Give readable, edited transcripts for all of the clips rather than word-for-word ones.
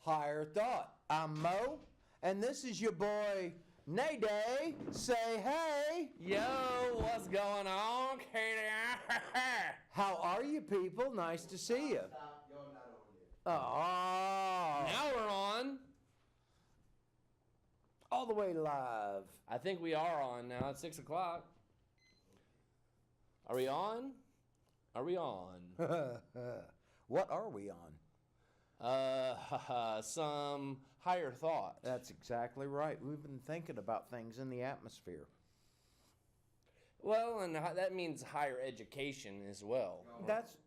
Higher Thought. I'm Mo, and this is your boy, Nayday. Say hey. Yo, what's going on, Katie? How are you people? Nice to see you. Stop. You're not on yet. Oh, Now we're on. all the way live. I think we are on now. It's 6 o'clock. Are we on? Are we on? What are we on? Some higher thought. That's exactly right. We've been thinking about things in the atmosphere. Well, and that means higher education as well.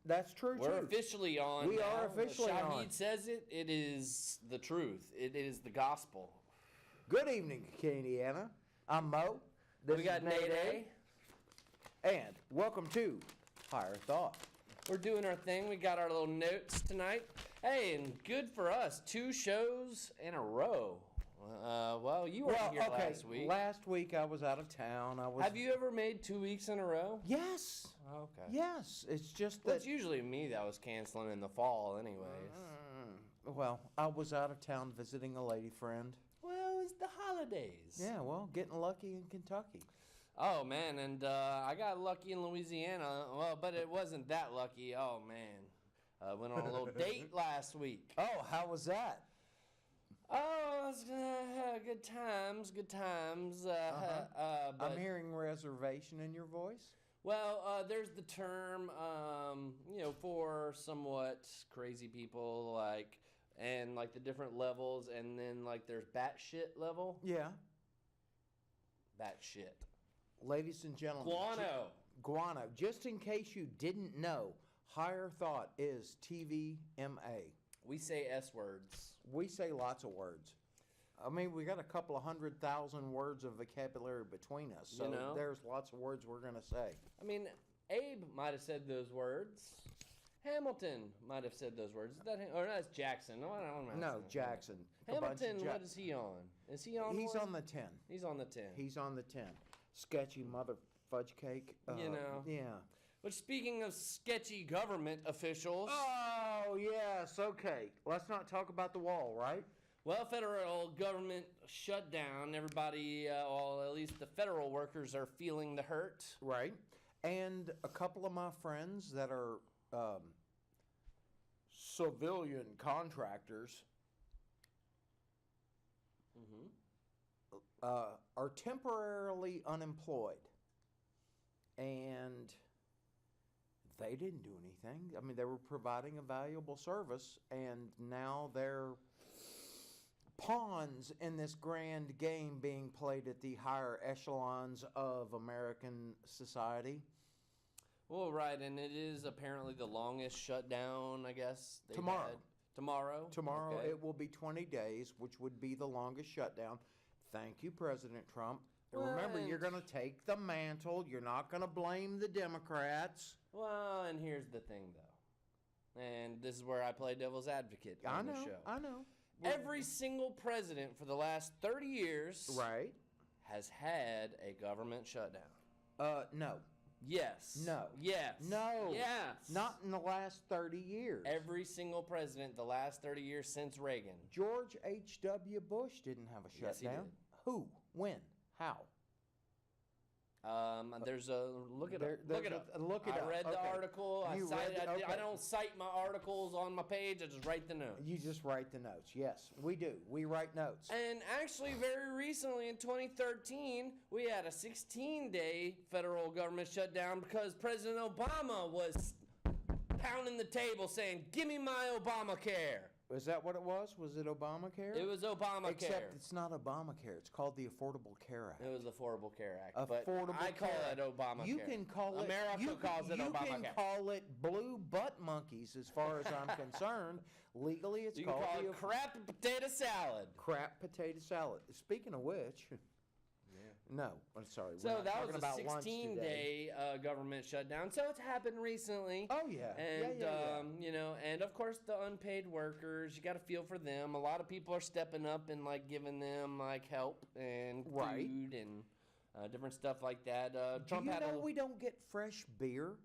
That's true We're too. officially on. We now. are officially Shahid on. says it. It is the truth. It is the gospel. Good evening, Indiana. I'm Mo. This We got is Nayday. And welcome to Higher Thought. We're doing our thing. We got our little notes tonight. Hey, and good for us. 2 shows in a row. Well, you weren't here last week. Last week I was out of town. Have you ever made 2 weeks in a row? Yes. Okay. Yes. It's just Well, that. it's usually me that was canceling in the fall anyways. Well, I was out of town visiting a lady friend. Well, it's the holidays. Yeah, well, getting lucky in Kentucky. Oh, man, and I got lucky in Louisiana. Well, but it wasn't that lucky. Oh, man. I went on a little date last week. Oh, how was that? Oh, it was good times, good times. But, I'm hearing reservation in your voice. well, there's the term, for somewhat crazy people, and the different levels, and then there's batshit level. Yeah. Batshit. Ladies and gentlemen. Guano. Just in case you didn't know, Higher Thought is TVMA. We say S words. We say lots of words. I mean, we got a couple of 100,000 words of vocabulary between us, so there's lots of words we're going to say. I mean, Abe might have said those words. Hamilton might have said those words. Is that him? Or that's Jackson. No, Jackson. Hamilton, what is he on? Is he on He's one? on the 10. He's on the 10. He's on the 10. Sketchy mother fudge cake. Yeah. But speaking of sketchy government officials. Oh, yes. Okay. Let's not talk about the wall, right? Well, federal government shut down. Everybody, at least the federal workers are feeling the hurt. Right. And a couple of my friends that are civilian contractors are temporarily unemployed. And they didn't do anything. I mean, they were providing a valuable service, and now they're pawns in this grand game being played at the higher echelons of American society. Well, right, and it is apparently the longest shutdown, I guess. Tomorrow. Tomorrow? Tomorrow Okay. it will be 20 days, which would be the longest shutdown. Thank you, President Trump. And remember, you're going to take the mantle. You're not going to blame the Democrats. Well, and here's the thing, though. And this is where I play devil's advocate on the show. I know. Every single president for the last 30 years Right. has had a government shutdown. No. Yes. No. Yes. No. Yes. Not in the last 30 years. Every single president the last 30 years since Reagan. George H.W. Bush didn't have a Yes, he shutdown. did. Who? When? How? There's a look it up. Look it up. Look it I up. read the Okay. article. I You read cited. the- okay. I don't cite my articles on my page. I just write the notes. You just write the notes. Yes, we do. We write notes. And actually, very recently in 2013, we had a 16-day federal government shutdown because President Obama was pounding the table saying, "Give me my Obamacare." Is that what it was? Was it Obamacare? It was Obamacare. Except it's not Obamacare. It's called the Affordable Care Act. It was the Affordable Care Act. Affordable but I call Care it Obamacare. You can call it. America calls it Obamacare. You can call it blue butt monkeys, as far as I'm concerned. Legally, it's You can called call the it crap potato salad. crap potato salad. Speaking of which, no, I'm sorry. So we're not that talking was a about lunch today. 16-day government shutdown. So it's happened recently. Oh yeah, And yeah. and of course the unpaid workers, you got to feel for them. A lot of people are stepping up and giving them help and Right. food and different stuff like that. Do Trump you had know we don't get fresh beer?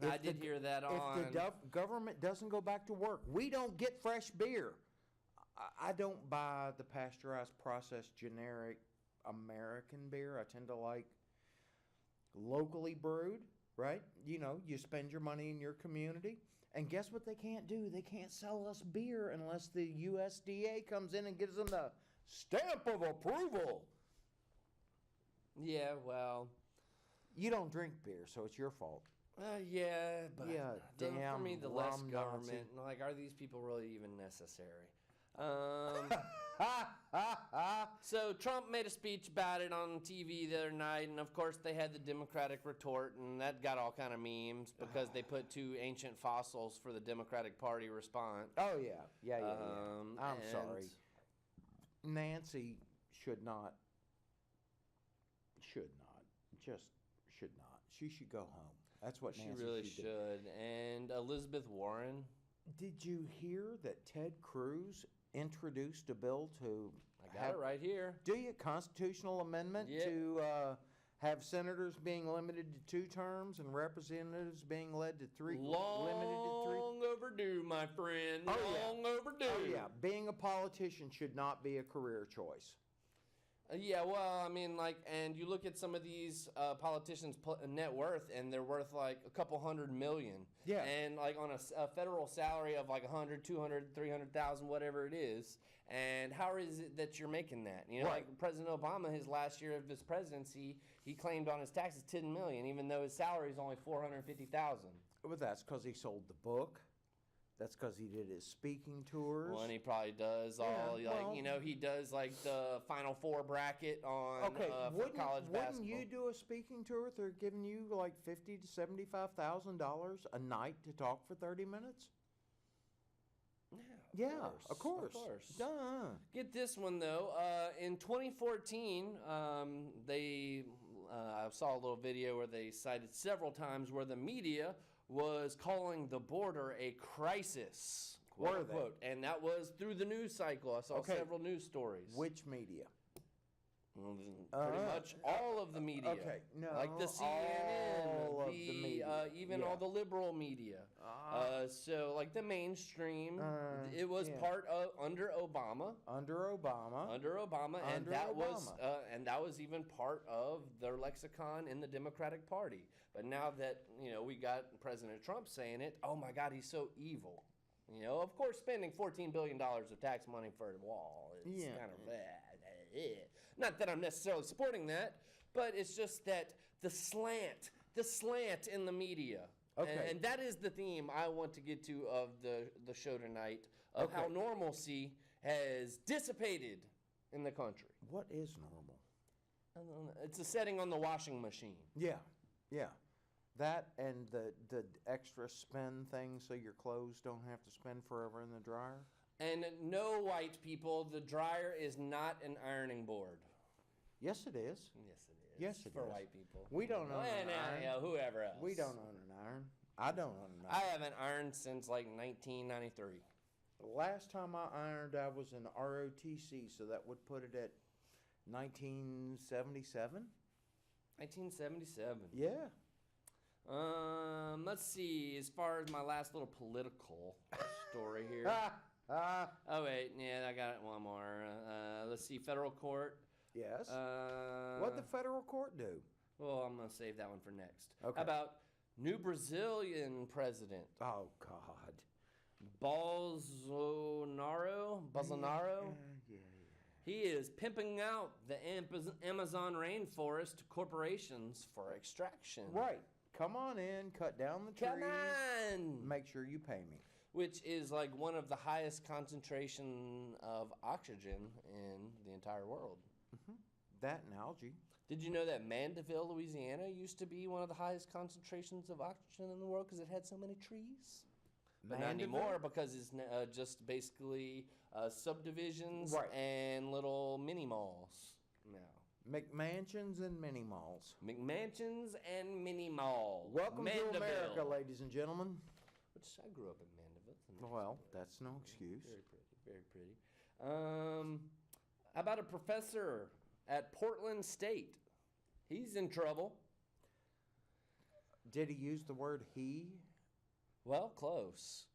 I did hear that on. If the government doesn't go back to work, we don't get fresh beer. I don't buy the pasteurized, processed, generic American beer. I tend to like locally brewed, right? You know, you spend your money in your community. And guess what they can't do? They can't sell us beer unless the USDA comes in and gives them the stamp of approval. Yeah, well, You don't drink beer, so it's your fault. yeah, but Yeah, for me, the damn less rum government, like, are these people really even necessary? So Trump made a speech about it on TV the other night, and of course they had the Democratic retort, and that got all kind of memes because they put two ancient fossils for the Democratic Party response. Oh, yeah. Yeah. I'm and- sorry. Nancy should not. Just should not. She should go home. That's what She Nancy really should do. should. And Elizabeth Warren, Did you hear that Ted Cruz introduced a bill to I got it right here. Do you constitutional amendment Yeah. to have senators being limited to 2 terms and representatives being led to 3? Long overdue, my friend. Oh, yeah. Long overdue. Oh yeah, being a politician should not be a career choice. Yeah, well, I mean, like, and you look at some of these politicians' net worth, and they're worth like a couple $100 million. Yeah. And like on a federal salary of like 100, 200, 300,000, whatever it is. And how is it that you're making that? You know, Right. like President Obama, his last year of his presidency, he claimed on his taxes $10 million, even though his salary is only $450,000. Well, that's because he sold the book. That's because he did his speaking tours. Well, and he probably does all, Yeah, like, well- you know, he does like the Final Four bracket on Okay, for college wouldn't basketball. you do a speaking tour if they're giving you like $50,000 to $75,000 a night to talk for 30 minutes? Yeah, of course. Duh. Get this one though. In 2014, they I saw a little video where they cited several times where the media was calling the border a crisis. Quote Were unquote. And that was through the news cycle. I saw Okay. several news stories. Which media? Pretty much all of the media. Okay, no, Like the CNN, all of the media. even Yeah. all the liberal media. So like the mainstream, it was yeah. part of under Obama. Under Obama. And Under that was Obama. even part of their lexicon in the Democratic Party. But now that we got President Trump saying it, oh my God, he's so evil. Of course, spending $14 billion of tax money for a wall, it's Yeah. kind of not that I'm necessarily supporting that, but it's just that the slant in the media. Okay. And that is the theme I want to get to of the show tonight, of how Okay. normalcy has dissipated in the country. What is normal? It's a setting on the washing machine. Yeah. That and the extra spin thing so your clothes don't have to spin forever in the dryer. And no, white people, the dryer is not an ironing board. Yes, it is. Yes, it is. Yes, it for is. white people. We don't own an iron. Whoever else. We don't own an iron. I don't own an I iron. haven't ironed since like 1993. The last time I ironed, I was in ROTC, so that would put it at 1977. 1977. Yeah. Let's see. As far as my last little political story here. Oh wait, yeah, I got one more. Let's see. Federal court. Yes. What'd the federal court do? Well, I'm gonna save that one for next. Okay. How about new Brazilian president Oh God. Bolsonaro? Yeah. He is pimping out the Amazon rainforest to corporations for extraction. Right. Come on in, cut down the trees. Come on! Make sure you pay me. Which is like one of the highest concentration of oxygen in the entire world. That and algae. Did you know that Mandeville, Louisiana used to be one of the highest concentrations of oxygen in the world because it had so many trees? But not Mandeville? anymore because it's just basically subdivisions Right. and little mini malls now. McMansions and mini malls. McMansions and mini mall. Welcome Mandeville. to America, ladies and gentlemen. Which I grew up in Mandeville. It's a nice Well, place. that's no excuse. Very pretty, very pretty. How about a professor at Portland State? He's in trouble. Did he use the word he? Well, close.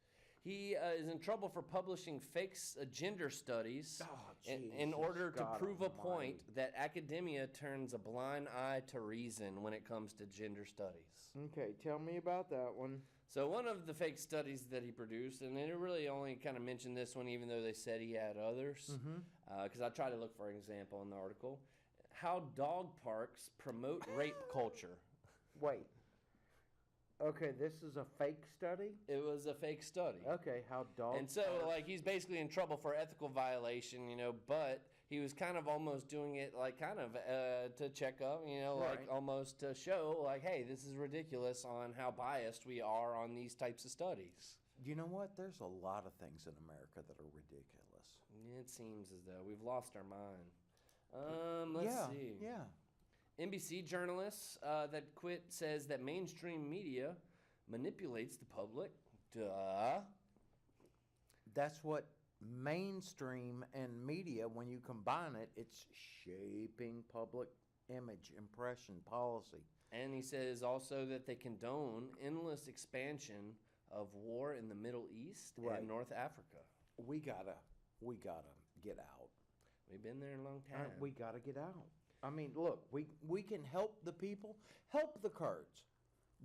He is in trouble for publishing fake gender studies in order to prove a point that academia turns a blind eye to reason when it comes to gender studies. Okay, tell me about that one. So one of the fake studies that he produced, and it really only kind of mentioned this one, even though they said he had others, because I tried to look for an example in the article, how dog parks promote rape culture. Wait. Okay, this is a fake study? It was a fake study. Okay, how dog And so, like, he's basically in trouble for ethical violation, but he was kind of almost doing it, like, kind of to check up, like, almost to show, like, hey, this is ridiculous on how biased we are on these types of studies. You know what? There's a lot of things in America that are ridiculous. It seems as though we've lost our mind. Let's see. Yeah. NBC journalist that quit says that mainstream media manipulates the public. Duh. That's what mainstream and media, when you combine it, it's shaping public image, impression, policy. And he says also that they condone endless expansion of war in the Middle East and North Africa. We gotta get out. We've been there a long time. We gotta get out. I mean, look, we can help the people, help the Kurds.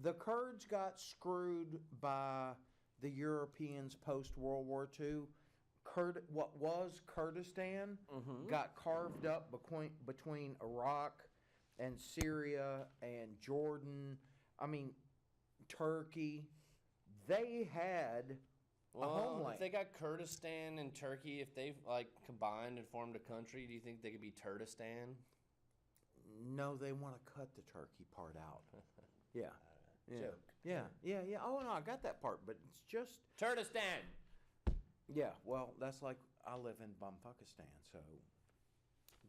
The Kurds got screwed by the Europeans post-World War II. What was Kurdistan got carved up between Iraq and Syria and Jordan. I mean, Turkey. They had a homeland. If they got Kurdistan and Turkey, if they like combined and formed a country, do you think they could be Turdistan? No, they want to cut the Turkey part out. Yeah. Joke. Yeah. Oh, no, I got that part, but it's just... Turdistan! Yeah, well, that's like, I live in Bumfuckistan, so...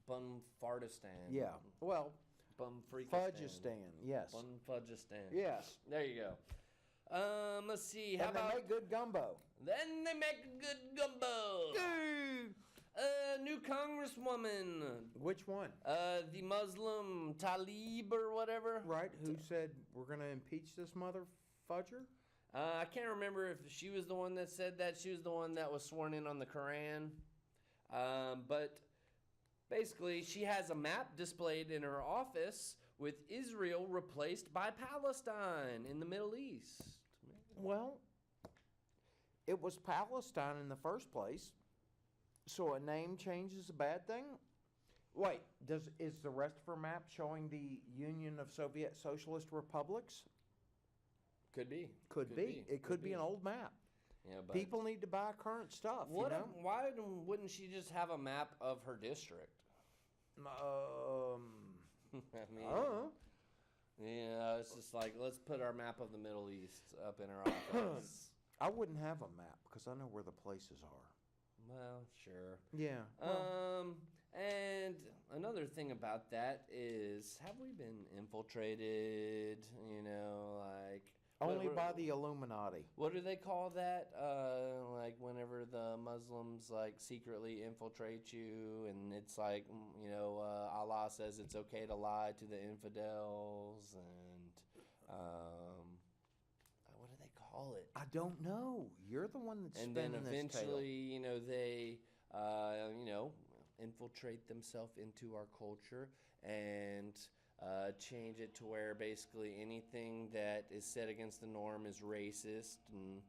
Bumfardistan. Yeah, well... Bumfreakistan. Fudgistan, yes. Bumfudgistan. Yes. There you go. Let's see. How about... they make good gumbo. Then they make a good gumbo. Dude! New congresswoman. Which one? The Muslim Talib or whatever. Right, who said we're going to impeach this mother fudger? I can't remember if she was the one that said that. She was the one that was sworn in on the Quran. But basically, she has a map displayed in her office with Israel replaced by Palestine in the Middle East. Well, it was Palestine in the first place. So a name change is a bad thing? Wait, is the rest of her map showing the Union of Soviet Socialist Republics? Could be. Could be. It could be an old map. Yeah, but people need to buy current stuff. Why wouldn't she just have a map of her district? I mean, mean, yeah, it's just like, let's put our map of the Middle East up in our office. I wouldn't have a map because I know where the places are. Well, sure. Yeah. And another thing about that is, have we been infiltrated? Like only by the Illuminati. What do they call that? Like whenever the Muslims like secretly infiltrate you, and it's like Allah says it's okay to lie to the infidels, and what do they call it? I don't know. You're the one that's and spinning then this eventually, they, infiltrate themselves into our culture and change it to where basically anything that is said against the norm is racist, and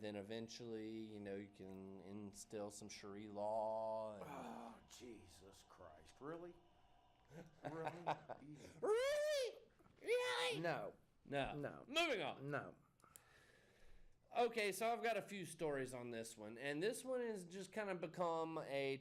then eventually, you can instill some Sharia law. Oh, Jesus Christ! Really? Really? Really? No. Moving on. No. Okay, so I've got a few stories on this one, and this one has just kind of become a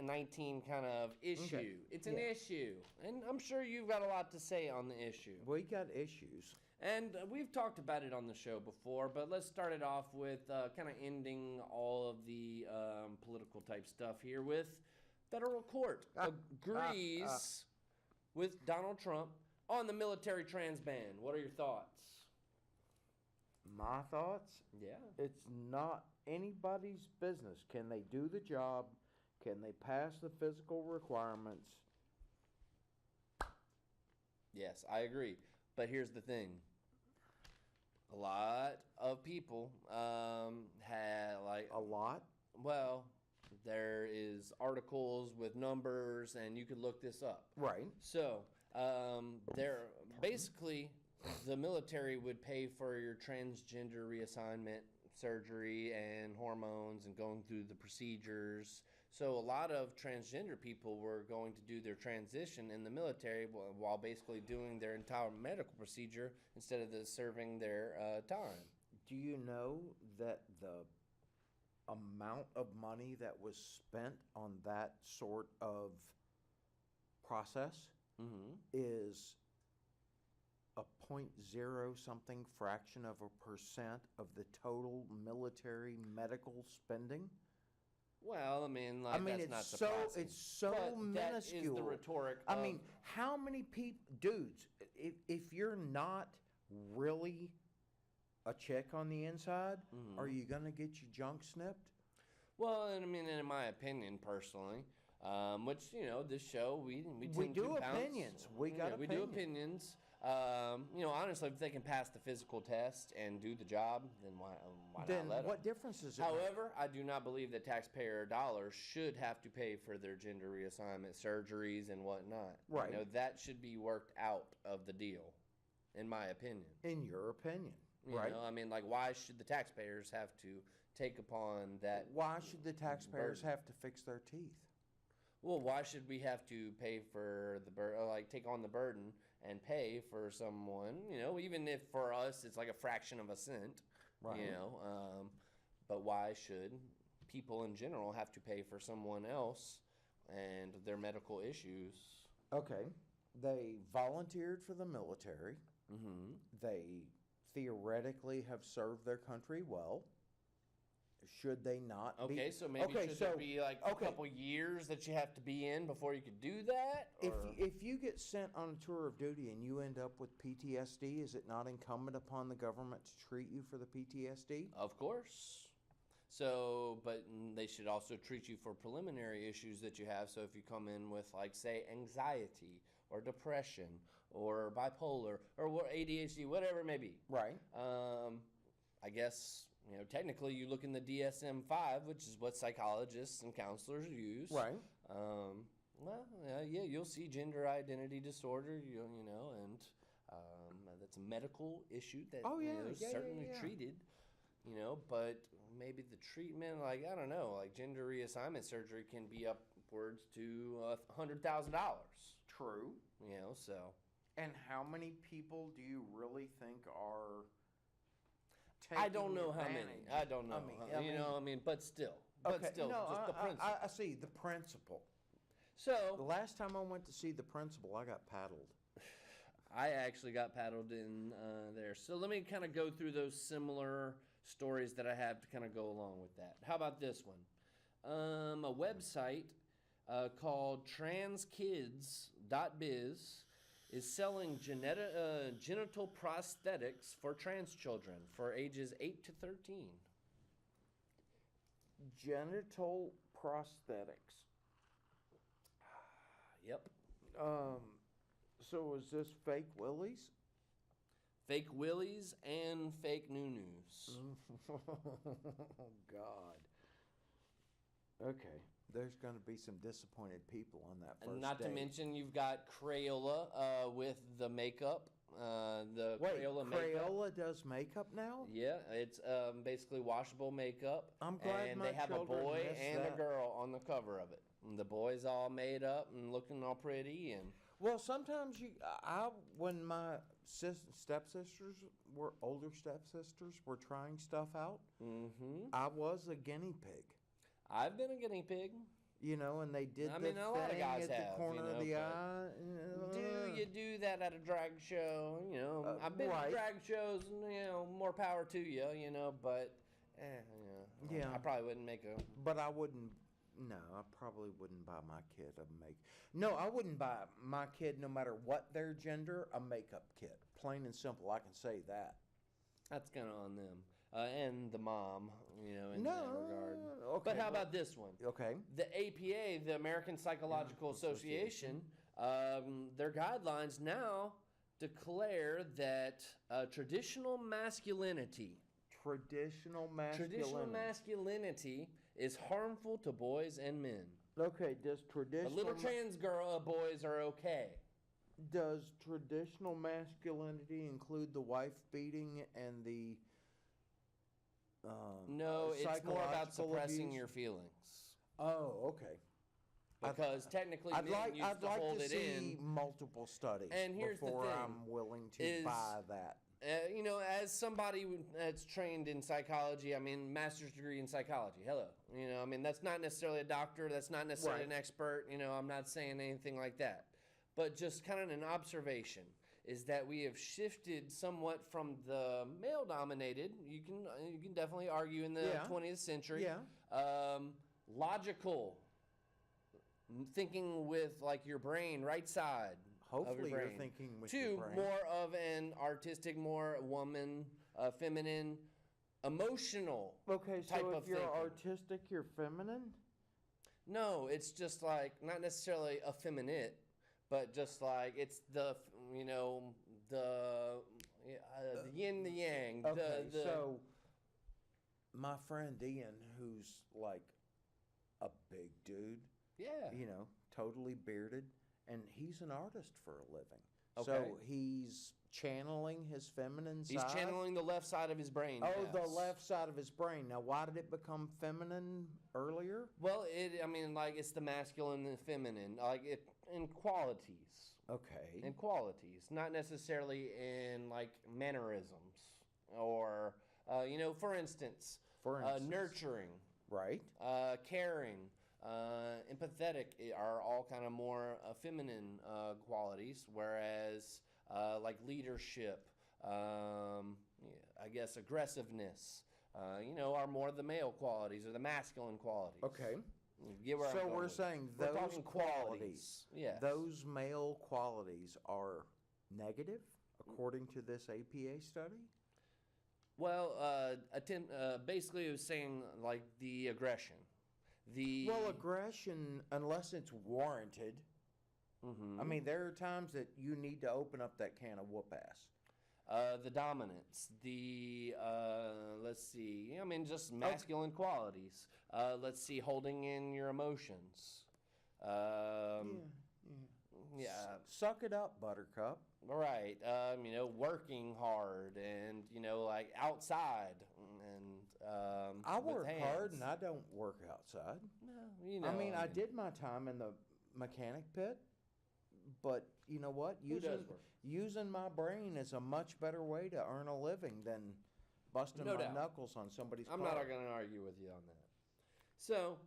19 kind of issue. Okay. It's an issue, and I'm sure you've got a lot to say on the issue. We got issues. And we've talked about it on the show before, but let's start it off with kind of ending all of the political type stuff here with federal court agrees with Donald Trump on the military trans ban. What are your thoughts? My thoughts? Yeah. It's not anybody's business. Can they do the job? Can they pass the physical requirements? Yes, I agree. But here's the thing. A lot of people had like A lot? well, there is articles with numbers, and you could look this up. Right. So, there basically the military would pay for your transgender reassignment surgery and hormones and going through the procedures. So a lot of transgender people were going to do their transition in the military while basically doing their entire medical procedure instead of serving their time. Do you know that the amount of money that was spent on that sort of process is a point zero something fraction of a percent of the total military medical spending? Well, I mean, like, that's it's not so surprising. it's so But minuscule. that is the rhetoric. I mean, how many people, dudes? If you're not really a chick on the inside, are you gonna get your junk snipped? Well, and I mean, in my opinion, personally, which this show we tend do to pounce. opinions. We got we do opinions. opinions. Honestly, if they can pass the physical test and do the job, then why Then not let what them? difference does it make? However, I do not believe that taxpayer dollars should have to pay for their gender reassignment surgeries and whatnot. Right. That should be worked out of the deal, in my opinion. In your opinion, You right? know, I mean, like, why should the taxpayers have to take upon that? Why should the taxpayers burden. have to fix their teeth? Well, why should we have to pay for the take on the burden and pay for someone? Even if for us it's like a fraction of a cent. Right. But why should people in general have to pay for someone else and their medical issues? Okay, they volunteered for the military. Mm-hmm. They theoretically have served their country well. Should they not be? Okay, so maybe should there be like a couple years that you have to be in before you could do that? If you get sent on a tour of duty and you end up with PTSD, is it not incumbent upon the government to treat you for the PTSD? Of course. So, but they should also treat you for preliminary issues that you have. So if you come in with, like, say, anxiety or depression or bipolar or ADHD, whatever it may be. Right. I guess, technically you look in the DSM-5, which is what psychologists and counselors use. Right. You'll see gender identity disorder, and that's a medical issue that is certainly treated, but maybe the treatment, like, I don't know, like gender reassignment surgery can be upwards to $100,000. True. So. And how many people do you really think are I don't know how many. advantage? I don't know. But still. Okay, just the principle. I see the principle. So The last time I went to see the principal, I got paddled. I actually got paddled in there. So let me kind of go through those similar stories that I have to kind of go along with that. How about this one? A website called transkids.biz is selling genital prosthetics for trans children for ages 8 to 13. Genital prosthetics. Yep. So is this fake willies? Fake willies and fake noo-noos. Oh, God. Okay. There's going to be some disappointed people on that first And not to date. mention, you've got Crayola with the makeup. Wait, Crayola makeup. Crayola does makeup now? Yeah, it's basically washable makeup. I'm glad and my they have a children boy missed and that. a girl on the cover of it. And the boy's all made up and looking all pretty, and Well, sometimes when my stepsisters were older stepsisters were trying stuff out, I was a guinea pig. I've been a guinea pig. And they did I the mean, a lot of thing guys at the have, corner of the eye. Do you do that at a drag show? I've been right. to drag shows, more power to you, but Yeah. I probably wouldn't make a. But I wouldn't. No, I probably wouldn't buy my kid a No, I wouldn't buy my kid, no matter what their gender, a makeup kit. Plain and simple. I can say that. That's kind of on them. And the mom, in No, that regard. okay, But how well- about this one? Okay. The APA, the American Psychological Association, their guidelines now declare that traditional masculinity is harmful to boys and men. Okay, does traditional... But little trans girl boys are okay. Does traditional masculinity include the wife beating and the no, it's more about suppressing abuse? your feelings. Oh, okay. Because technically I'd men like, used I'd to like hold to it see in. multiple studies And here's the before thing, I'm willing to is- buy that. You know, as somebody that's trained in psychology, I mean, master's degree in psychology, hello. You know, I mean, that's not necessarily a doctor, that's not necessarily Right. an expert, you know, I'm not saying anything like that. But just kind of an observation is that we have shifted somewhat from the male-dominated, you can definitely argue in the Yeah. 20th century, Yeah. logical, thinking with like your brain, right side. Hopefully you're brain. thinking with To your brain. more of an artistic, more woman, feminine, emotional. Okay, type so of if you're thinking. artistic, you're feminine? No, it's just like not necessarily effeminate, but just like it's the you know the yin the yang. Okay, the so my friend Ian, who's like a big dude, yeah. you know, totally bearded, and he's an artist for a living. So Okay. he's channeling his feminine He's side. channeling the left side of his brain. Oh, the yes. left side of his brain. Now, why did it become feminine earlier? Well, I mean, like it's the masculine and the feminine, like it in qualities. Okay. In qualities, not necessarily in like mannerisms or you know, for instance, nurturing, Right. caring, empathetic are all kind of more feminine qualities, whereas like leadership, I guess aggressiveness, you know, are more the male qualities or the masculine qualities. Okay. You get where I'm So going we're with it. saying We're those talking qualities, Yes. those male qualities are negative, according to this APA study? Well, basically it was saying like the aggression. Well, aggression, unless it's warranted. Mhm. I mean, there are times that you need to open up that can of whoop ass. The dominance, let's see, I mean, just masculine qualities. Let's see, holding in your emotions. Yeah. Suck it up, Buttercup. Right. You know, working hard and, you know, like outside and I with work hard hands. and I don't work outside. No, you know. I mean, I did my time in the mechanic pit, but you know what? Who does work? Using my brain is a much better way to earn a living than busting No my doubt. knuckles on somebody's I'm car. not going to argue with you on that. So,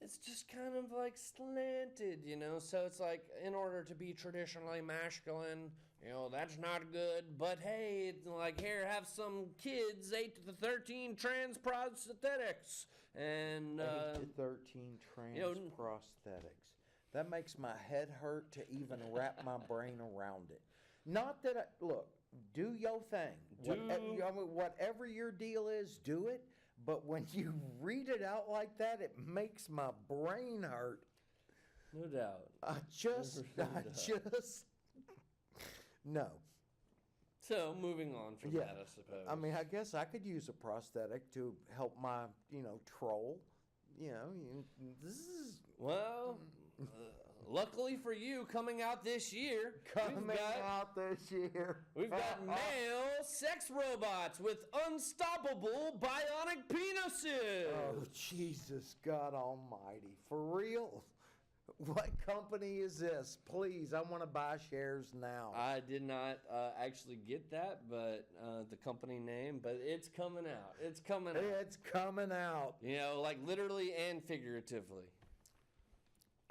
it's just kind of like slanted, you know? So it's like, in order to be traditionally masculine, you know, that's not good. But hey, it's like, here, have some kids, 8 to 13 trans prosthetics. And, 8 to 13 trans you know, prosthetics. That makes my head hurt to even wrap my brain around it. Not that look, do your thing. Whatever your deal is, do it. But when you read it out like that, it makes my brain hurt. no doubt. No. So, moving on from Yeah. that, I suppose. I mean, I guess I could use a prosthetic to help my, troll. This is Well, luckily for you, coming out this year, coming out this year. we've got male sex robots with unstoppable bionic penises. Oh, Jesus God Almighty. For real? What company is this? Please, I want to buy shares now. I did not actually get that, but the company name, but it's coming out. It's coming out. It's coming out. You know, like literally and figuratively.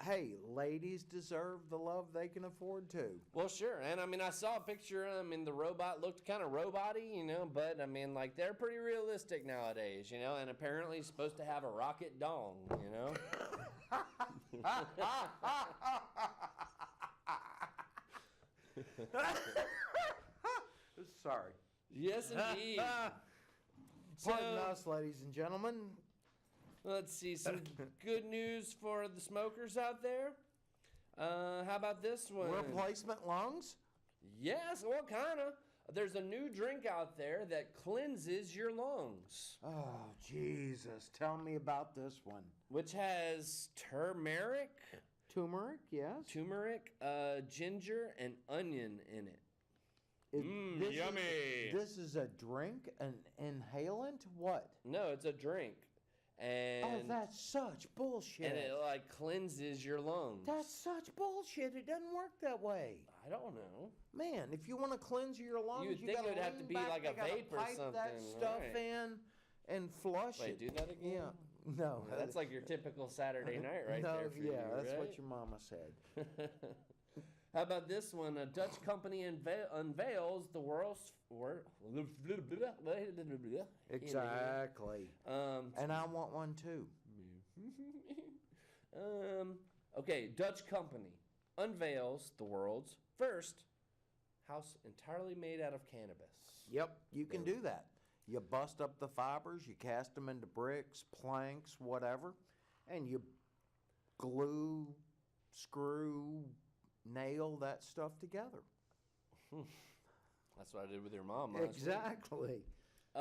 Hey, ladies deserve the love they can afford to. Well, sure. And I mean, I saw a picture. I mean, the robot looked kind of robot-y, you know, but I mean, like, they're pretty realistic nowadays, you know, and apparently he's supposed to have a rocket dong, you know? Sorry. Yes, indeed. Pardon us, ladies and gentlemen. Let's see, some good news for the smokers out there. How about this one? Replacement lungs? Yes, what kind of? There's a new drink out there that cleanses your lungs, Oh, Jesus. Tell me about this one. which has turmeric, Turmeric, yes. ginger, and onion in it. This yummy. This is a drink, an inhalant? What? No, it's a drink. And Oh, that's such bullshit. and it like cleanses your lungs. That's such bullshit. It doesn't work that way. I don't know. Man, if you want to cleanse your lungs, would you think gotta it would have to lean be back, like a they gotta vape or pipe that something, stuff right. in and flush Wait, it. do that again? Yeah. No. That's like your typical Saturday night right no, there for yeah, you, that's right? what your mama said. How about this one? A Dutch company unveils the world's Exactly. And I want one too. Okay, Dutch company unveils the world's first house entirely made out of cannabis. Yep, you can do that. You bust up the fibers, you cast them into bricks, planks, whatever, and you glue, screw, nail that stuff together. That's what I did with your mom last week. Exactly. I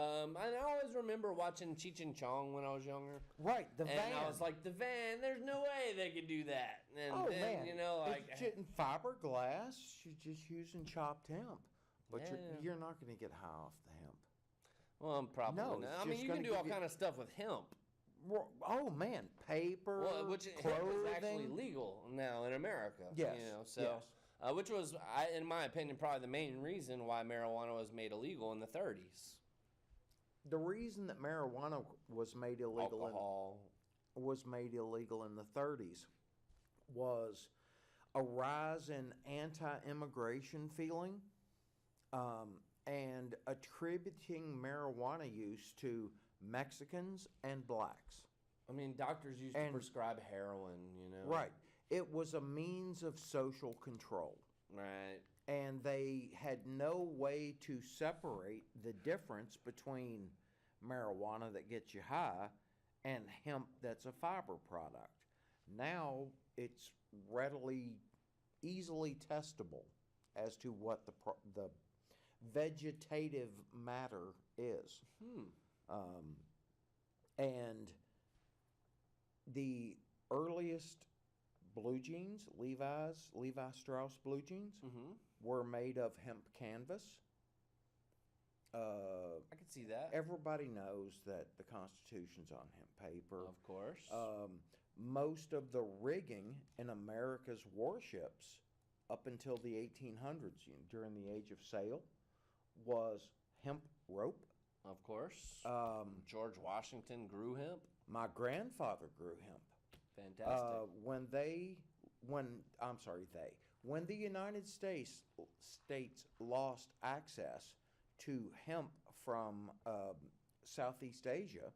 always remember watching Cheech and Chong when I was younger. Right, the van. And I was like, the van, there's no way they could do that. And oh, then, man. you know, like. It's just fiberglass, you're just using chopped hemp. But Yeah. you're not going to get high off the hemp. Well, I'm probably No, not. it's I mean, just you gonna can do all give you- kind of stuff with hemp. Oh, man, paper, Well, which hemp clothing. is actually legal now in America. Yes, You know, so, yes. which was, in my opinion, probably the main reason why marijuana was made illegal in the 30s. The reason that marijuana was made illegal Alcohol. was made illegal in the 30s was a rise in anti-immigration feeling and attributing marijuana use to Mexicans and blacks. I mean, doctors used to prescribe heroin, you know. Right. It was a means of social control. Right. And they had no way to separate the difference between marijuana that gets you high and hemp that's a fiber product. Now it's easily testable as to what the vegetative matter is. And the earliest blue jeans, Levi Strauss blue jeans, were made of hemp canvas. I can see that. Everybody knows that the Constitution's on hemp paper. Of course. Most of the rigging in America's warships up until the 1800s, during the Age of Sail, was hemp rope. Of course. George Washington grew hemp. My grandfather grew hemp. Fantastic. When the United States lost access to hemp from Southeast Asia,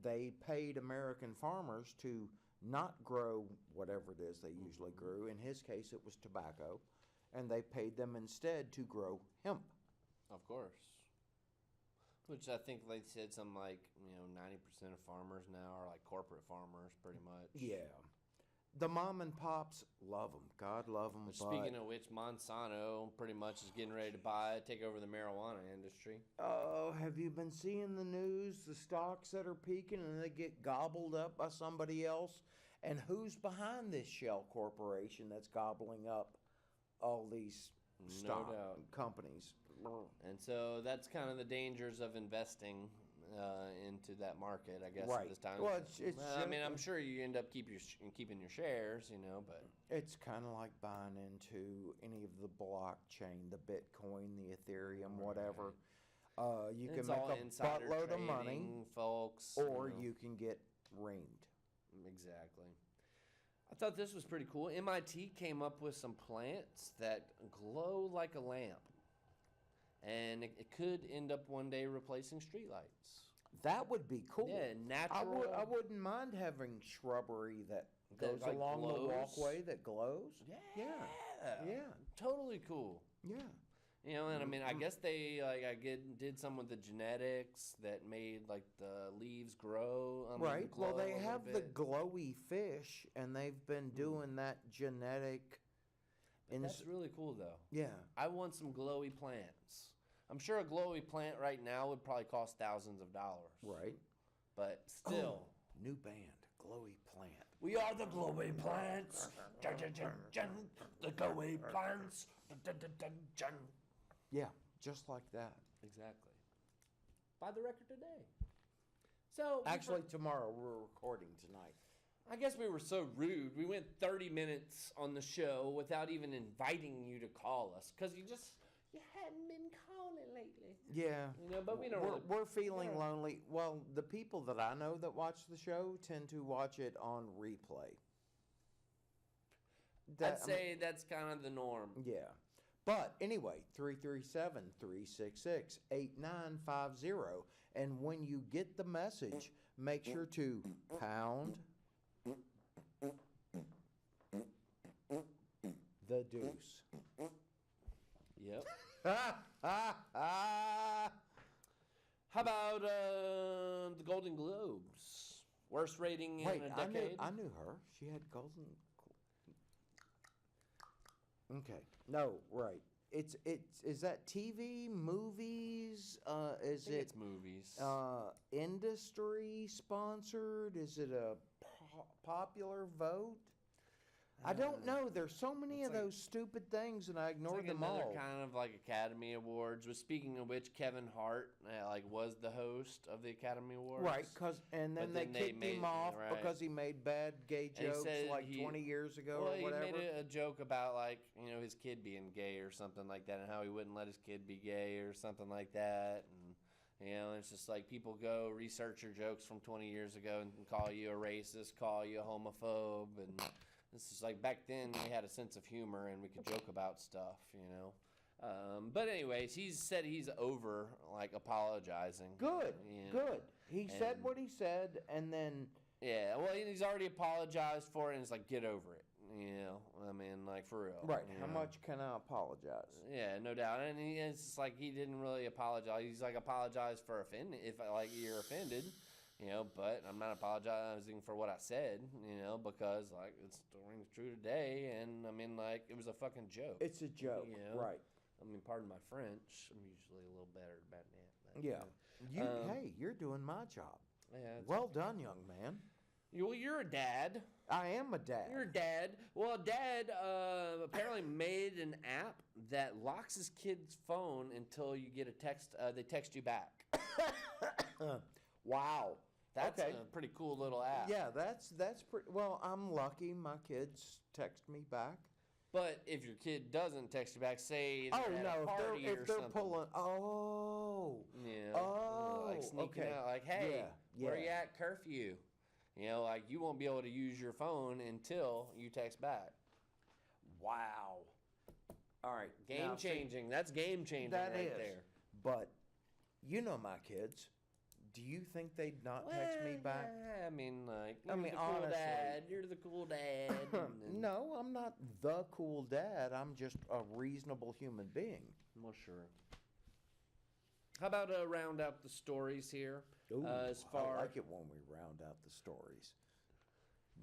they paid American farmers to not grow whatever it is they usually grew. In his case, it was tobacco, and they paid them instead to grow hemp. Of course. Which I think they said something like, 90% of farmers now are like corporate farmers, pretty much. Yeah. The mom and pops love them. God love them. But speaking of which, Monsanto pretty much is getting ready to take over the marijuana industry. Oh, have you been seeing the news? The stocks that are peaking and they get gobbled up by somebody else? And who's behind this shell corporation that's gobbling up all these stock companies? And so that's kind of the dangers of investing into that market, I guess, Right. at this time. Well, I mean, I'm sure you end up keeping your shares, but it's kind of like buying into any of the blockchain, the Bitcoin, the Ethereum, whatever. You can make a buttload of money, folks, or you can get reamed. Exactly. I thought this was pretty cool. MIT came up with some plants that glow like a lamp. And it could end up one day replacing streetlights. That would be cool. Yeah, natural. I wouldn't mind having shrubbery that goes like along glows. the walkway that glows. Yeah. Yeah. Totally cool. Yeah. And I mean, I guess they did some with the genetics that made like the leaves grow. Right. Well, they have the bit. glowy fish, and they've been doing that genetic That's really cool, though. Yeah. I want some glowy plants. I'm sure a glowy plant right now would probably cost thousands of dollars. Right. But still. New band, Glowy Plant. We are the glowy plants. Dun, dun, dun, dun. The glowy plants. Dun, dun, dun, dun, dun. Yeah, just like that. Exactly. Buy the record today. So Actually, tomorrow we're recording tonight. I guess we were so rude. We went 30 minutes on the show without even inviting you to call us because you hadn't been calling lately. Yeah. But we don't. We're feeling lonely. Well, the people that I know that watch the show tend to watch it on replay. I'd say that's kind of the norm. Yeah. But anyway, 337-366-8950. And when you get the message, make sure to pound the deuce. Yep. How about the Golden Globes? Worst rating in a decade? I knew her. She had golden. Okay. No, right. Is that TV, movies? It's movies. Industry sponsored? Is it a popular vote? I don't know. There's so many of those stupid things, and I ignored them all. Another kind of like Academy Awards. But speaking of which, Kevin Hart was the host of the Academy Awards. Right, and then they kicked him off because he made bad gay jokes 20 years ago or whatever. He made a joke about his kid being gay or something like that, and how he wouldn't let his kid be gay or something like that. And it's just like people go research your jokes from 20 years ago and call you a racist, call you a homophobe, and this is like back then we had a sense of humor and we could joke about stuff, But anyways, he said he's over apologizing. Good. He said what he said, and then he's already apologized for it, and it's like get over it. For real. Right. How much can I apologize? Yeah, no doubt. And it's just like he didn't really apologize. He's like apologize for offending if you're offended. But I'm not apologizing for what I said, because it still rings true today, and it was a fucking joke. It's a joke, right? Pardon my French. I'm usually a little better about that. But, hey, you're doing my job. Yeah. Well done, young man. Well, you're a dad. I am a dad. You're a dad. Well, Dad apparently made an app that locks his kid's phone until you get a text. They text you back. Wow. That's a pretty cool little app. Yeah, that's pretty. Well, I'm lucky my kids text me back. But if your kid doesn't text you back, say they're at a party if they're pulling, sneaking out, hey, where you at, curfew? You won't be able to use your phone until you text back. Wow. All right, game changing. That's game changing right there. But my kids. Do you think they'd not text me back? You're the cool dad. No, I'm not the cool dad. I'm just a reasonable human being. Well, sure. How about round out the stories here? Ooh, I like it when we round out the stories.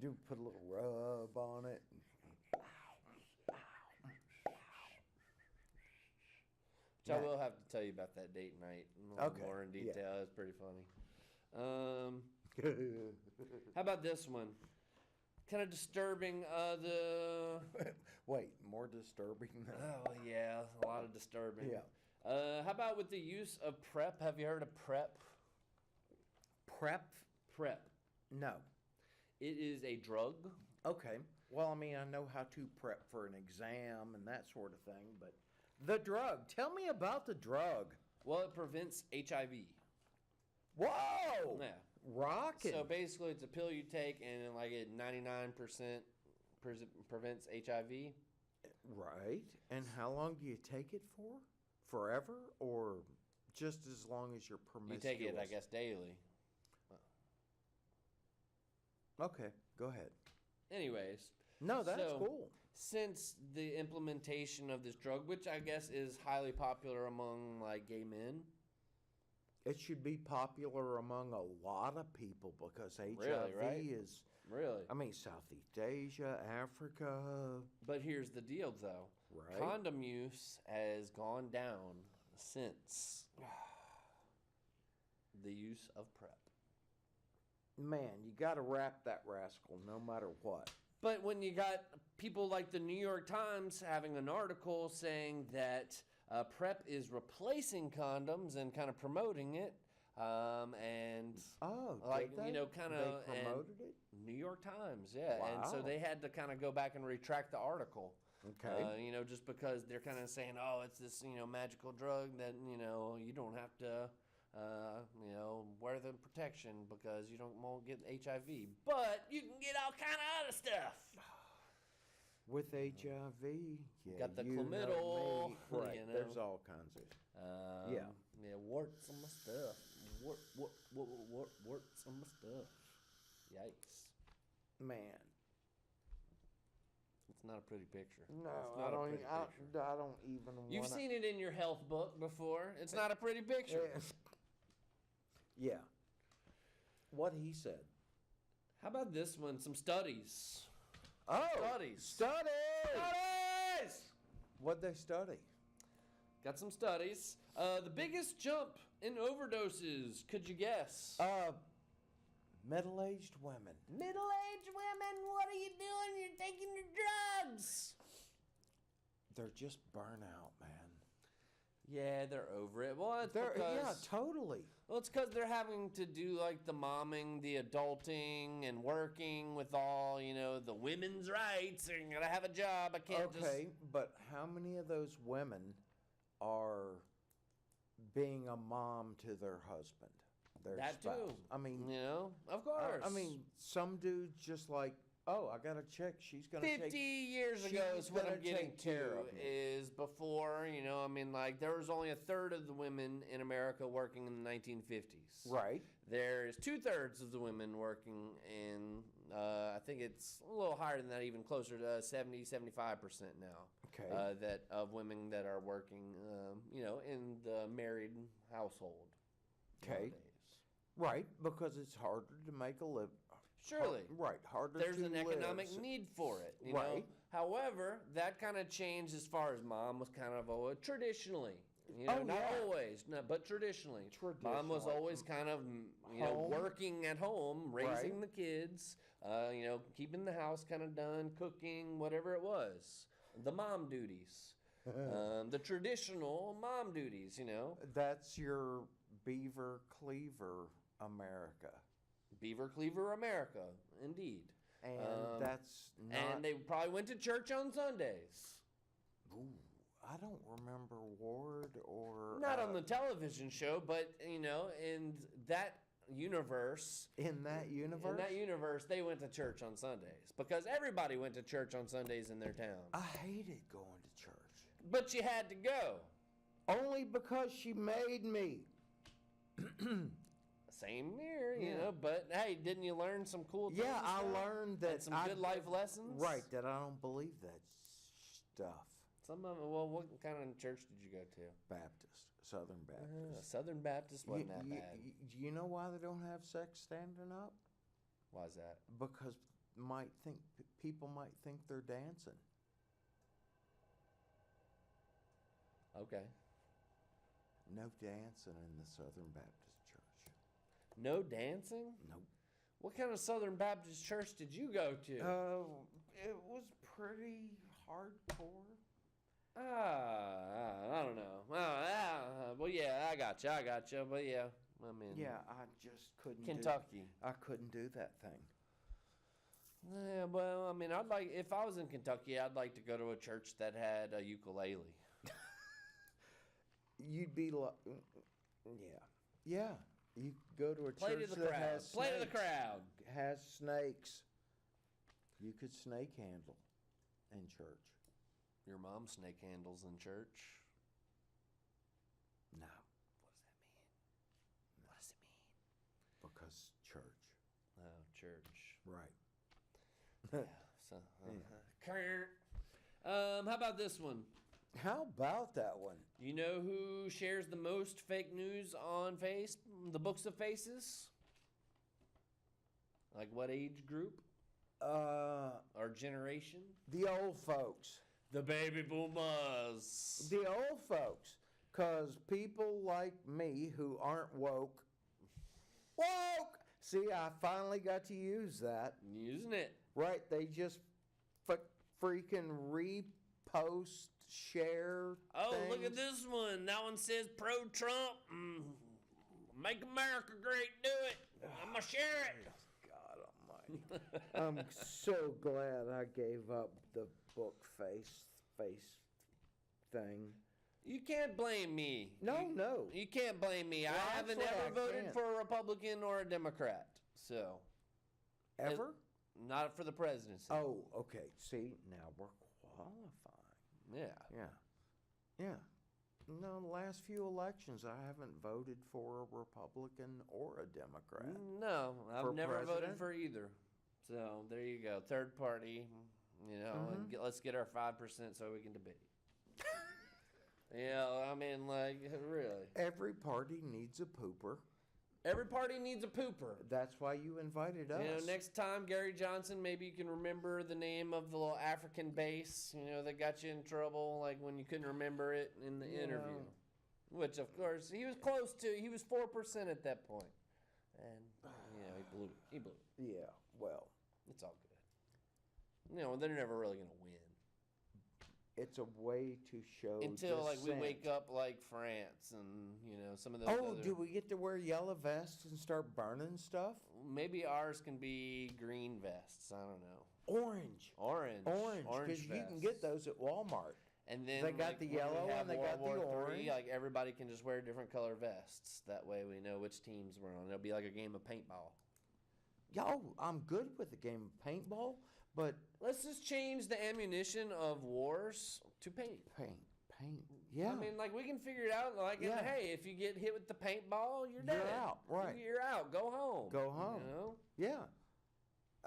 Do put a little rub on it. Which I will have to tell you about that date night more in detail. Yeah. It's pretty funny. How about this one? Kind of disturbing. Wait, more disturbing? Oh, yeah. A lot of disturbing. Yeah. How about with the use of PrEP? Have you heard of PrEP? PrEP? PrEP. No. It is a drug. Okay. Well, I know how to prep for an exam and that sort of thing, but the drug. Tell me about the drug. Well, it prevents HIV. Whoa! Yeah. Rockin'. So basically, it's a pill you take, and it 99% prevents HIV. Right. And how long do you take it for? Forever, or just as long as you're promiscuous? You take it, I guess, daily. Okay, go ahead. Anyways. No, that's cool. Since the implementation of this drug, which I guess is highly popular among gay men. It should be popular among a lot of people because HIV is... Really? Southeast Asia, Africa. But here's the deal, though. Right. Condom use has gone down since the use of PrEP. Man, you got to wrap that rascal no matter what. But when you got people like the New York Times having an article saying that PrEP is replacing condoms and kind of promoting it, and did they? kind They of promoted it? New York Times, yeah, and so Wow. they had to kind of go back and retract the article. Okay. Just because they're kind of saying, oh, it's this, magical drug that, you don't have to, wear the protection because you won't get HIV. But you can get all kind of other stuff. With HIV, yeah, Got the you know chlamydia, me. Right, you know. there's all kinds of... Yeah. Yeah, warts on my stuff. Warts on my stuff. Yikes. Man. It's not a pretty picture. No, It's not I a don't, pretty picture. I don't even want You've seen it in your health book before. It's not a pretty picture. Yeah. What he said. How about this one? Some studies. Oh! Studies. Studies! What'd they study? Got some studies. The biggest jump in overdoses, could you guess? Middle-aged women. Middle-aged women, what are you doing? You're taking your drugs. They're just burnout, man. Yeah, they're over it. Well, it's Yeah, because... totally. Well, it's because they're having to do, like, the momming, the adulting, and working with all, the women's rights. And gotta have a job. I can't just... Okay, but how many of those women are being a mom to their husband, their That spouse? too. I mean, of course. I mean, some dudes just like, oh, I got a chick. She's gonna 50 years ago is she's what gonna I'm getting take to care of me. is before, there was only a third of the women in America working in the 1950s. Right. There's 2/3 of the women working in, I think it's a little higher than that, even closer to 70, 75% now. Okay. That of women that are working, in the married household. Okay. Nowadays. Right, because it's harder to make a living. Surely. Right, harder There's to an live. economic need for it, you know. Right. However, that kind of changed as far as mom was kind of traditionally, not yeah. always, but traditionally. Mom was Traditionally. always kind of, Home. working at home, raising Right. the kids, keeping the house kind of done, cooking, whatever it was. The mom duties. The traditional mom duties, That's your Beaver Cleaver America. Beaver Cleaver America, indeed. And that's not... And they probably went to church on Sundays. Ooh, I don't remember Ward or... Not on the television show, but, in that universe... In that universe? In that universe, they went to church on Sundays. Because everybody went to church on Sundays in their town. I hated going to church. But you had to go. Only because she made me. Same here, Yeah. But, hey, didn't you learn some cool things? Yeah, I though? learned that... And some good life lessons? Right, that I don't believe that stuff. Some of them, well, what kind of church did you go to? Baptist, Southern Baptist. Southern Baptist wasn't that bad. Do you know why they don't have sex standing up? Why is that? Because people might think they're dancing. Okay. No dancing in the Southern Baptist Church. No dancing? Nope. What kind of Southern Baptist church did you go to? It was pretty hardcore. I don't know. Well, yeah, I got you. But yeah, I mean, Yeah, I just couldn't. Kentucky. I couldn't do that thing. Yeah, well, I mean, if I was in Kentucky, I'd like to go to a church that had a ukulele. You'd be like, yeah. You go to a Play church to the that crowd. has Play to the snakes. crowd. Has snakes. You could snake handle in church. Your mom snake handles in church. No, What does it mean? because church. Oh, church. Right. Yeah. So, how about this one? How about that one? You know who shares the most fake news on the books of faces? Like what age group? Uh, Or generation? the old folks. The baby boomers. The old folks. Because people like me who aren't woke. See, I finally got to use that. Using it. Right, they just freaking repost, share. Oh, things. look at this one. That one says pro-Trump. Make America great. Do it. I'm going to share it. God almighty. I'm so glad I gave up the book face thing. You can't blame me. No. You can't blame me. Well, I haven't ever voted for a Republican or a Democrat. So. Ever? Not for the presidency. Oh, okay. See, now we're qualifying. Yeah. No, the last few elections, I haven't voted for a Republican or a Democrat. No, I've never president? voted for either. So there you go. Third party, and let's get our 5% so we can debate. I mean, like, really. Every party needs a pooper. Every party needs a pooper. That's why you invited us. Next time, Gary Johnson, maybe you can remember the name of the little African base, that got you in trouble, like when you couldn't remember it in the interview. Which, of course, he was close to. He was 4% at that point. And, he blew it. He blew it. Yeah, well. It's all good. They're never really going to win. It's a way to show until dissent. we wake up like France and some of those. Do we get to wear yellow vests and start burning stuff? Maybe ours can be green vests. I don't know. Orange. Because you can get those at Walmart. And then they got the yellow and they got the orange. Like everybody can just wear different color vests. That way we know which teams we're on. It'll be like a game of paintball. Yo, I'm good with the game of paintball, but let's just change the ammunition of wars to paint. Paint. Yeah. I mean, like, we can figure it out. Like, hey, if you get hit with the paintball, you're dead. You're out, right. You're out. Go home. Yeah.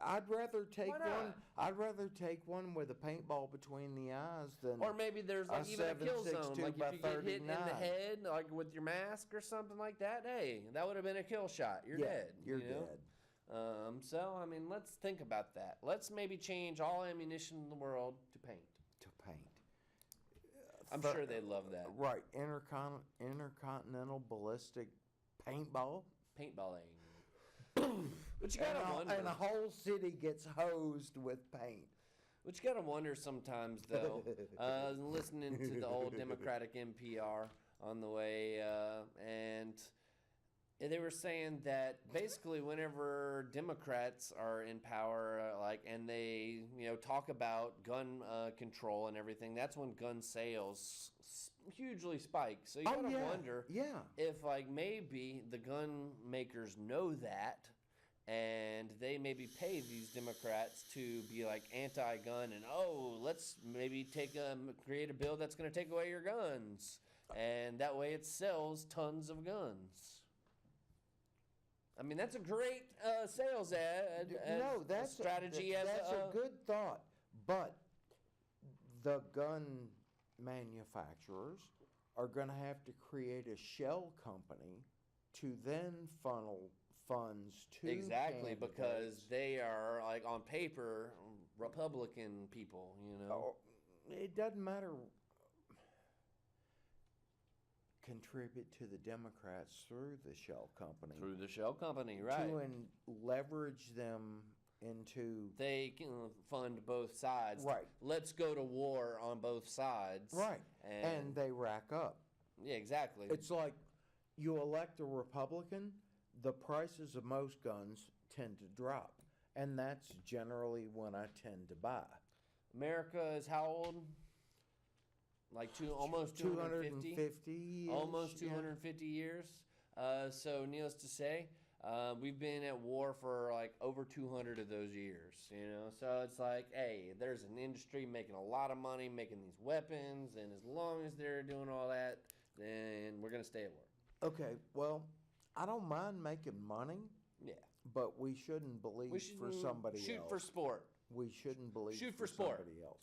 I'd rather take one with a paintball between the eyes than. Or maybe there's like even a kill zone. Like if you get hit in the head, like with your mask or something like that, hey, that would have been a kill shot. You're dead. You're dead. So, I mean, let's think about that. Let's maybe change all ammunition in the world to paint. I'm sure they'd love that. Right. Intercontinental ballistic paintball. Paintballing. But you gotta wonder. And a whole city gets hosed with paint. But you gotta wonder sometimes, though. Listening to the old Democratic NPR on the way, and they were saying that basically whenever Democrats are in power, and they talk about gun control and everything, that's when gun sales hugely spike. So you gotta wonder if maybe the gun makers know that, and they maybe pay these Democrats to be like anti-gun, and let's maybe create a bill that's going to take away your guns, and that way it sells tons of guns. I mean, that's a great sales ad. No, that's strategy. That's a good thought. But the gun manufacturers are going to have to create a shell company to then funnel funds to exactly candidates. Because they are on paper Republican people. It doesn't matter. Contribute to the Democrats through the shell company. Through the shell company, right. To leverage them into... They can fund both sides. Right. Let's go to war on both sides. Right. And they rack up. Yeah, exactly. It's like you elect a Republican, the prices of most guns tend to drop. And that's generally when I tend to buy. America is how old? Like almost 250 years. Almost 250 years. So needless to say, we've been at war for over 200 of those years. So it's like, hey, there's an industry making a lot of money making these weapons, and as long as they're doing all that, then we're gonna stay at war. Okay, well, I don't mind making money. Yeah. But we shouldn't believe for somebody else. Shoot for sport. We shouldn't believe shoot for sport. Somebody else.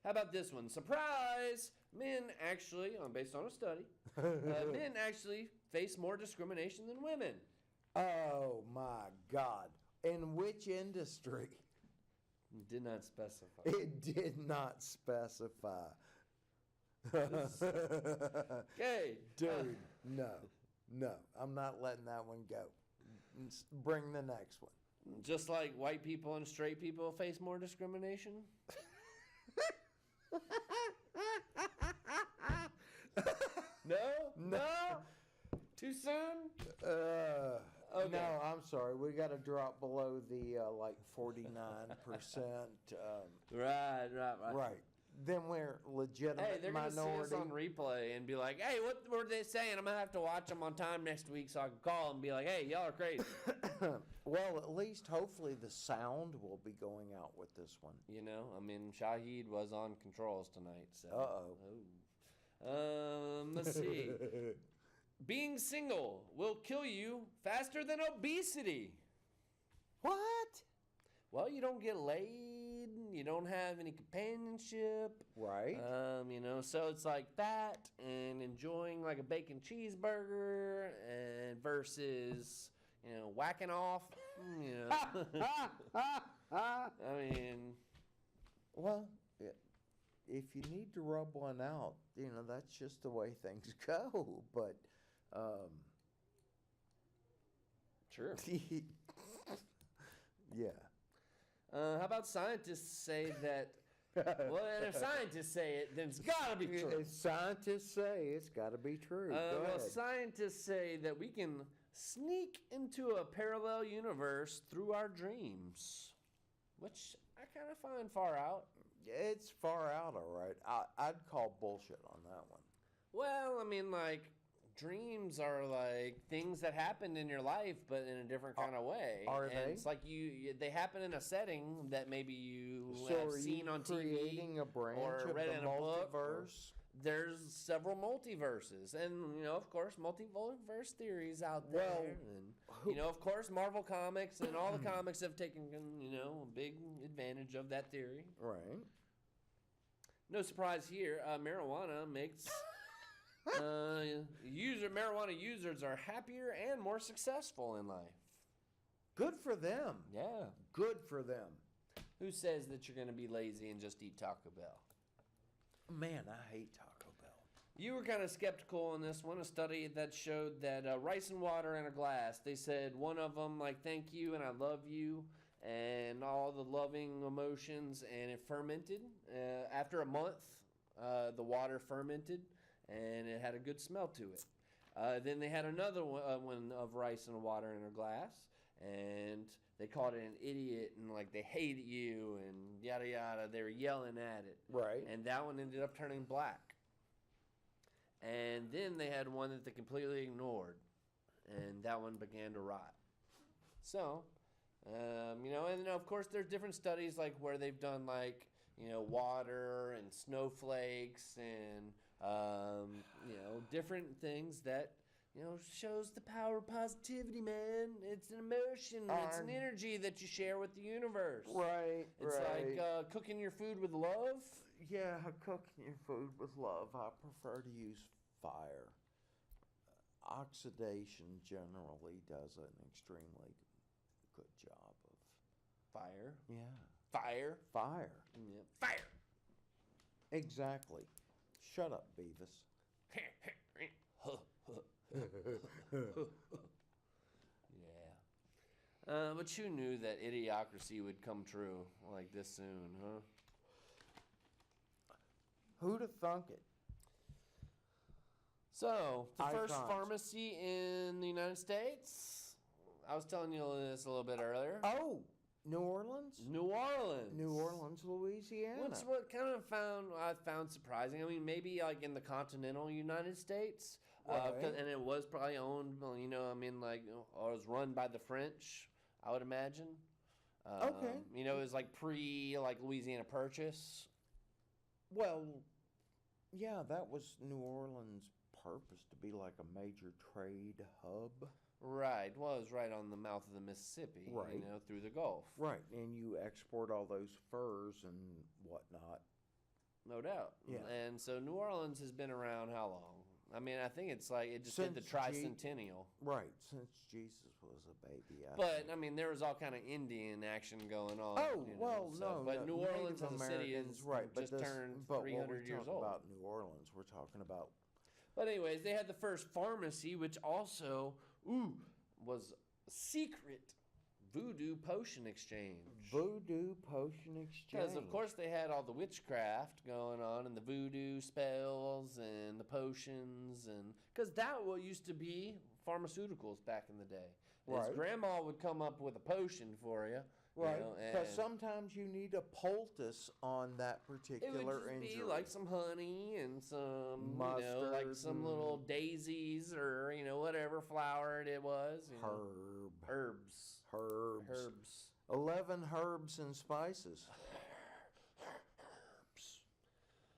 How about this one? Surprise! Men actually, based on a study, men actually face more discrimination than women. Oh, my God. In which industry? It did not specify. It did not specify. Okay. Dude, no. I'm not letting that one go. Bring the next one. Just like white people and straight people face more discrimination? No? Too soon? Okay. No, I'm sorry. We got to drop below the 49%. Right. Right. Then we're legitimate Hey, they're going to see minority. us on replay and be like, hey, what were they saying? I'm going to have to watch them on time next week so I can call them and be like, hey, y'all are crazy. Well, at least hopefully the sound will be going out with this one. You know, I mean, Shaheed was on controls tonight. So. Let's see. Being single will kill you faster than obesity. What? Well, you don't get laid. You don't have any companionship. Right. You know, so it's like that and enjoying like a bacon cheeseburger and versus, you know, whacking off. You know. I mean. Well, if you need to rub one out, you know, that's just the way things go. But, Sure. Yeah. How about scientists say that? Well, and if scientists say it, then it's got to be true. If scientists say it's got to be true. Go Well, ahead. scientists say that we can sneak into a parallel universe through our dreams, which I kind of find far out. It's far out, all right. I'd call bullshit on that one. Well, I mean, like, dreams are like things that happened in your life, but in a different kind of way. Are and they? It's like they happen in a setting that maybe you So have are seen you on TV creating a branch or of read the in a book. Or multiverse? there's several multiverses, and you know, of course, multiverse theories out there. Well, and you know, of course, Marvel Comics and all the comics have taken, you know, a big advantage of that theory. Right. No surprise here. Marijuana makes marijuana users are happier and more successful in life. Good for them. Yeah. Good for them. Who says that you're going to be lazy and just eat Taco Bell? Man, I hate Taco Bell. You were kind of skeptical on this one. A study that showed that rice and water in a glass. They said one of them like thank you and I love you and all the loving emotions, and it fermented. After a month, the water fermented and it had a good smell to it. Then they had another one of rice and water in a glass, and they called it an idiot and like they hated you and yada yada. They were yelling at it. Right. And that one ended up turning black. And then they had one that they completely ignored, and that one began to rot. So, you know, and of course there's different studies like where they've done like, you know, water and snowflakes and, you know, different things that, you know, shows the power of positivity, man. It's an emotion. It's an energy that you share with the universe. Right. It's right. like cooking your food with love. Yeah, cooking your food with love. I prefer to use fire. Oxidation generally does an extremely good job of Fire. yeah. Fire. Fire. Yeah. Fire. Exactly. Shut up, Beavis. Yeah. But you knew that idiocracy would come true like this soon, huh? Who'd have thunk it? So, the first Icons. pharmacy in the United States. I was telling you this a little bit earlier. Oh, New Orleans? New Orleans. New Orleans, Louisiana. Which what kind of I found surprising. I mean, maybe like in the continental United States, Right. and it was probably owned. You know, I mean, like, or it was run by the French. I would imagine. Okay. You know, it was like like Louisiana Purchase. Well, yeah, that was New Orleans' purpose, to be like a major trade hub. Right. Well, it was right on the mouth of the Mississippi. Right. You know, through the Gulf. Right, and you export all those furs and whatnot. No doubt. Yeah. And so New Orleans has been around how long? I mean, I think it's like it just Since did the tricentennial. Right, since Jesus was a baby. But I mean, there was all kind of Indian action going on. Oh, you know, well, so, no. But New Orleans Native as a city Americans, is right, just turned 300 years old. About New Orleans, we're talking about. But anyways, they had the first pharmacy, which also was a secret voodoo potion exchange. Voodoo potion exchange. Because, of course, they had all the witchcraft going on and the voodoo spells and the potions. And because that what used to be pharmaceuticals back in the day. Right. His grandma would come up with a potion for you. Right, because and sometimes you need a poultice on that particular it would just injury. be like some honey and some, Mustard like some little daisies or, whatever flower it was. Herbs. 11 herbs and spices.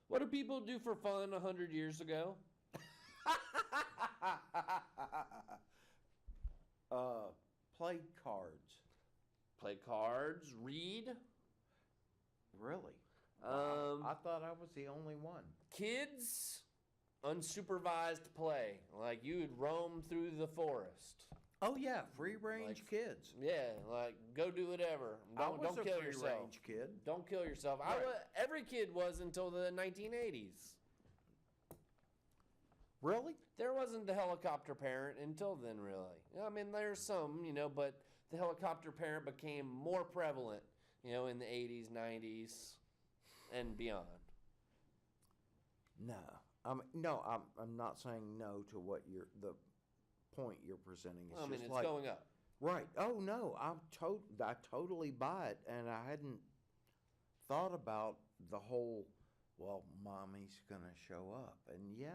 What do people do for fun 100 years ago? Play cards. Play cards, read. Really? Um, I thought I was the only one. Kids, unsupervised play. Like you would roam through the forest. Oh yeah, free range kids. Yeah, like go do whatever. Don't kill yourself. Free range kid. Don't kill yourself. Right. Every kid was until the 1980s. Really? There wasn't the helicopter parent until then, really. I mean, there's some, but the helicopter parent became more prevalent, in the 80s, 90s, and beyond. No, I'm not saying no to what the point you're presenting. It's it's going up. Right. Oh no, I totally buy it, and I hadn't thought about the whole. Well, mommy's gonna show up, and yeah,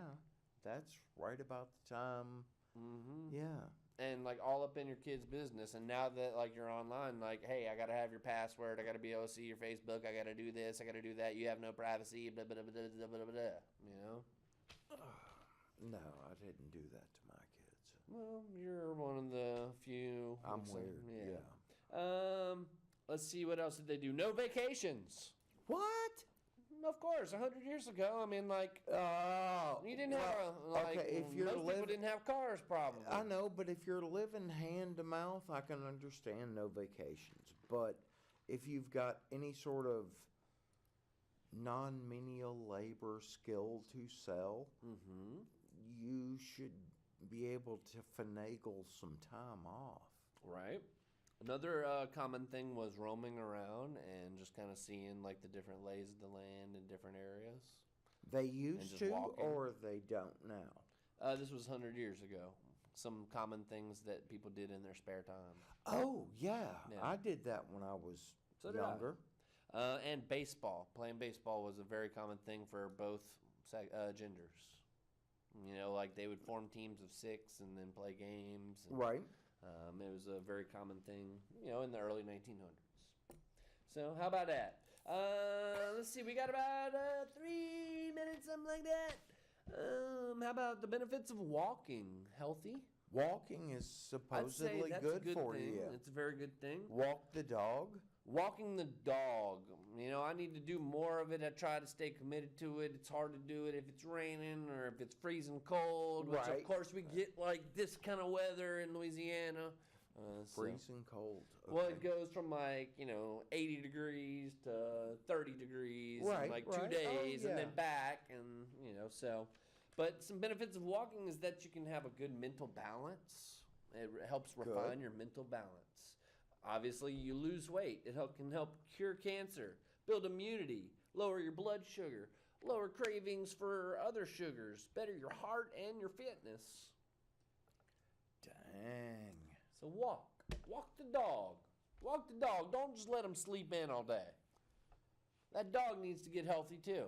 that's right about the time. Mm-hmm. Yeah. And like all up in your kid's business, and now that like you're online, like, hey, I gotta have your password, I gotta be able to see your Facebook, I gotta do this, I gotta do that. You have no privacy, blah blah blah blah blah blah blah. No, I didn't do that to my kids. Well, you're one of the few. I'm weird. Yeah. Let's see, what else did they do? No vacations. What? Of course, 100 years ago. I mean, like, you didn't have if you're most people didn't have cars, probably. I know, but if you're living hand to mouth, I can understand no vacations. But if you've got any sort of non-menial labor skill to sell, you should be able to finagle some time off. Right. Another common thing was roaming around and just kind of seeing like the different lays of the land in different areas. They used to, walking. or they don't now? This was 100 years ago. Some common things that people did in their spare time. Oh, yeah. I did that when I was younger. And baseball. Playing baseball was a very common thing for both genders. Like they would form teams of 6 and then play games. Right. It was a very common thing, in the early 1900s. So how about that? Let's see, we got about 3 minutes, something like that. How about the benefits of walking? Healthy? Walking is supposedly good for thing. you. It's a very good thing. Walk the dog. Walking the dog. I need to do more of it. I try to stay committed to it. It's hard to do it if it's raining or if it's freezing cold, which of course we get like this kind of weather in Louisiana. Freezing cold. Okay. Well, it goes from like, 80 degrees to 30 degrees in like 2 days and then back and, so. But some benefits of walking is that you can have a good mental balance. It helps refine your mental balance. Obviously, you lose weight. It can help cure cancer, build immunity, lower your blood sugar, lower cravings for other sugars, better your heart and your fitness. Dang. So walk. Walk the dog. Walk the dog. Don't just let him sleep in all day. That dog needs to get healthy too.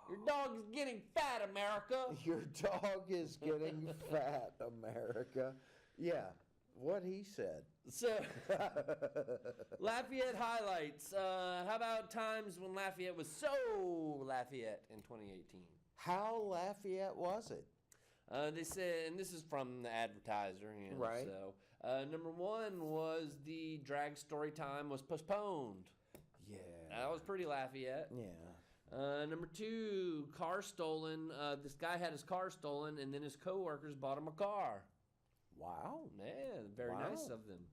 Your dog is getting fat, America. Your dog is getting fat, America. Yeah, what he said. So, Lafayette highlights. How about times when Lafayette was so Lafayette in 2018? How Lafayette was it? They said, and this is from the advertiser, right? So, number one was the drag story time was postponed. Yeah, that was pretty Lafayette. Yeah. Number 2, car stolen. This guy had his car stolen, and then his coworkers bought him a car. Wow. Man, very Wow. nice of them.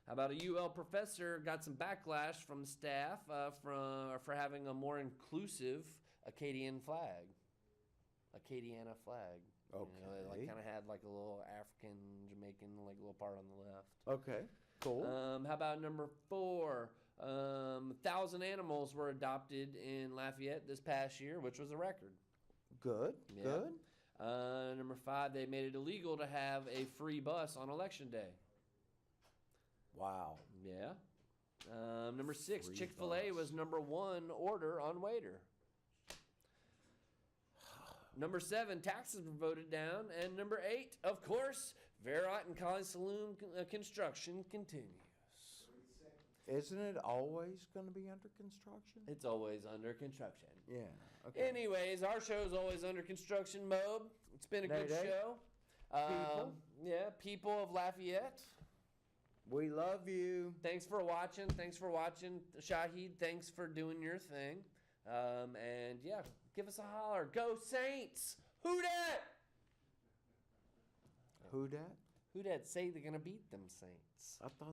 How about a UL professor got some backlash from the staff for having a more inclusive Acadiana flag. Okay. You know, it like kind of had like a little African, Jamaican, like little part on the left. Okay. Cool. How about number 4? 1,000 animals were adopted in Lafayette this past year, which was a record. Good. Yeah. Good. Number 5, they made it illegal to have a free bus on election day. Wow. Yeah. Number 6, Free Chick-fil-A bus. was number 1 order on waiter. Number 7, taxes were voted down. And number 8, of course, Verot and College Saloon construction continues. Isn't it always going to be under construction? It's always under construction. Yeah. Okay. Anyways, our show's always under construction, Mob. It's been a good Nay-day. show. People. Yeah, people of Lafayette. We love you. Thanks for watching. Shahid, thanks for doing your thing. And yeah, give us a holler. Go Saints! Who dat? Who dat? Who dat say they're gonna beat them Saints? I thought